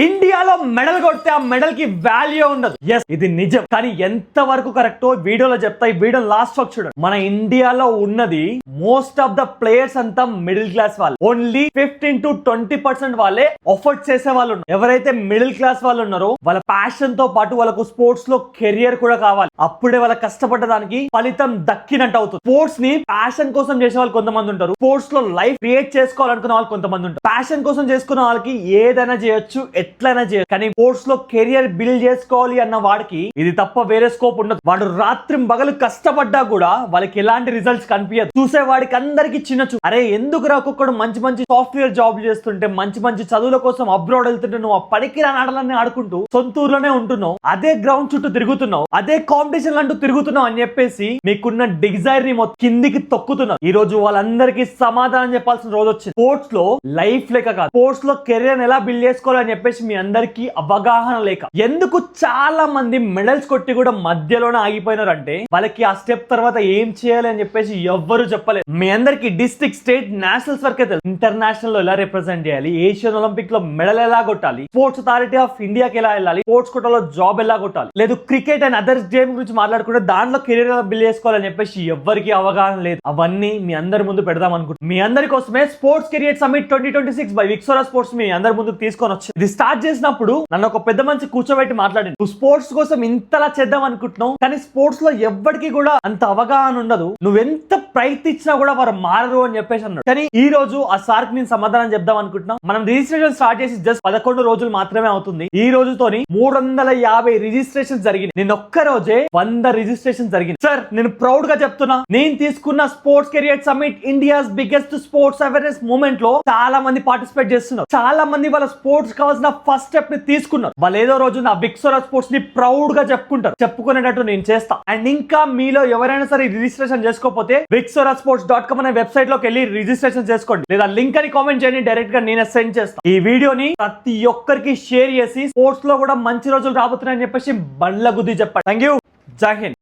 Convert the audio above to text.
ఇండియాలో మెడల్ కొడితే ఆ మెడల్ కి వాల్యూ ఉండదు. ఎస్, ఇది నిజం. కానీ ఎంత వరకు కరెక్టో వీడియోలో చెప్తా. ఈ వీడియో లాస్ట్ వరకు చూడండి. మన ఇండియాలో ఉన్నది మోస్ట్ ఆఫ్ ద ప్లేయర్స్ అంతా మిడిల్ క్లాస్ వాళ్ళు. ఓన్లీ 15 to 20% వాళ్ళే ఎఫర్ట్ చేసే వాళ్ళు ఉన్నారు. ఎవరైతే మిడిల్ క్లాస్ వాళ్ళు ఉన్నారో వాళ్ళ ప్యాషన్ తో పాటు వాళ్ళకు స్పోర్ట్స్ లో కెరియర్ కూడా కావాలి. అప్పుడే వాళ్ళ కష్టపడ్డ దానికి ఫలితం దక్కినట్టు అవుతుంది. స్పోర్ట్స్ ని ప్యాషన్ కోసం చేసే వాళ్ళు కొంతమంది ఉంటారు. స్పోర్ట్స్ లో లైఫ్ క్రియేట్ చేసుకోవాలనుకున్న వాళ్ళు కొంతమంది ఉంటారు. ప్యాషన్ కోసం చేసుకున్న వాళ్ళకి ఏదైనా చేయొచ్చు, ఎట్లయినా చేయొచ్చు. కానీ స్పోర్ట్స్ లో కెరియర్ బిల్డ్ చేసుకోవాలి అన్న వాడికి ఇది తప్ప వేరే స్కోప్ ఉండదు. వాడు రాత్రి పగలు కష్టపడ్డా కూడా వాళ్ళకి ఎలాంటి రిజల్ట్స్ కనిపించదు. చూసే వాడికి అందరికి చిన్నచు. అరే ఎందుకు ఒక్కొక్కడు మంచి మంచి సాఫ్ట్వేర్ జాబ్ చేస్తుంటే, మంచి మంచి చదువుల కోసం అబ్రాడ్ వెళ్తుంటే నువ్వు ఆ పనికిరాని ఆటలన్నీ ఆడుకుంటూ సొంత ఊర్లోనే ఉంటున్నావు, అదే గ్రౌండ్ చుట్టూ తిరుగుతున్నావు, అదే కాంపిటీషన్ అంటూ తిరుగుతున్నావు అని చెప్పేసి మీకున్న డిజైర్ ని మొత్తం కిందికి తొక్కుతున్నావు. ఈ రోజు వాళ్ళందరికీ సమాధానం చెప్పాల్సిన రోజు వచ్చింది. స్పోర్ట్స్ లో లైఫ్ లేక కాదు, స్పోర్ట్స్ లో కెరియర్ ఎలా బిల్డ్ చేసుకోవాలని చెప్పేసి మీ అందరికీ అవగాహన లేక. ఎందుకు చాలా మంది మెడల్స్ కొట్టి కూడా మధ్యలోనే ఆగిపోయినారంటే వాళ్ళకి ఆ స్టెప్ తర్వాత ఏం చేయాలి అని చెప్పేసి ఎవ్వరు చెప్పలేదు. మీ అందరికి డిస్ట్రిక్ట్, స్టేట్, నేషనల్స్ వరకే తెలుసు. ఇంటర్నేషనల్ లో ఎలా రిప్రజెంట్ చేయాలి, ఏషియన్ ఒలింపిక్ లో మెడల్ ఎలా కొట్టాలి, స్పోర్ట్స్ అథారిటీ ఆఫ్ ఇండియాకి ఎలా వెళ్ళాలి, స్పోర్ట్స్ కోటాలో జాబ్ ఎలా కొట్టాలి, లేదు క్రికెట్ అండ్ అదర్ గేమ్ గురించి మాట్లాడుకుంటే దాంట్లో కెరీర్ ఎలా బిల్డ్ చేసుకోవాలని చెప్పేసి ఎవ్వరికి అవగాహన లేదు. అవన్నీ మీ అందరి ముందు పెడదాం అనుకుంటున్నాను. మీ అందరి కోసమే sports career summit 2026 by Vixora sports మీ అందరి ముందుకు తీసుకొని వచ్చి ఇది స్టార్ట్ చేసినప్పుడు నన్ను ఒక పెద్ద మంచి కూర్చోబెట్టి మాట్లాడింది. నువ్వు స్పోర్ట్స్ కోసం ఇంతలా చేద్దాం అనుకుంటున్నావు, కానీ స్పోర్ట్స్ లో ఎవ్వరికి కూడా అంత అవగాహన ఉండదు, నువ్వెంత ప్రయత్నించినా కూడా వారు మారరు అని చెప్పేసి అన్నాడు. కానీ ఈ రోజు ఆ సార్కి నేను సమాధానం చెప్దాం అనుకుంటున్నాం. మనం రిజిస్ట్రేషన్ స్టార్ట్ చేసి జస్ట్ 11 రోజులు మాత్రమే అవుతుంది. ఈ రోజుతోని 350 రిజిస్ట్రేషన్ జరిగింది. నేను ఒక్క రోజే 100 రిజిస్ట్రేషన్ జరిగింది. సార్, నేను ప్రౌడ్ గా చెప్తున్నా, నేను తీసుకున్న sports career summit India's biggest sports awareness movement లో చాలా మంది పార్టిసిపేట్ చేస్తున్నారు. చాలా మంది వాళ్ళ స్పోర్ట్స్ కావాల్సిన ఫస్ట్ స్టెప్ ని తీసుకున్నారు. వాళ్ళు ఏదో రోజు నా విక్సోరా స్పోర్ట్స్ ని ప్రౌడ్ గా చెప్పుకుంటారు. చెప్పుకునేటట్టు నేను చేస్తా. అండ్ ఇంకా మీలో ఎవరైనా సరే రిజిస్ట్రేషన్ చేసుకోకపోతే wixorasports.com అనే వెబ్సైట్ లోకి వెళ్ళి రిజిస్ట్రేషన్ చేసుకోండి, లేదా లింక్ అని కామెంట్ చేయండి, డైరెక్ట్ గా నేనే సెండ్ చేస్తాను. ఈ వీడియోని ప్రతి ఒక్కరికి షేర్ చేసి స్పోర్ట్స్ లో కూడా మంచి రోజులు రాబోతున్నాయని చెప్పేసి బండ్ల గుద్ది చెప్పండి. Thank you. జై హింద్.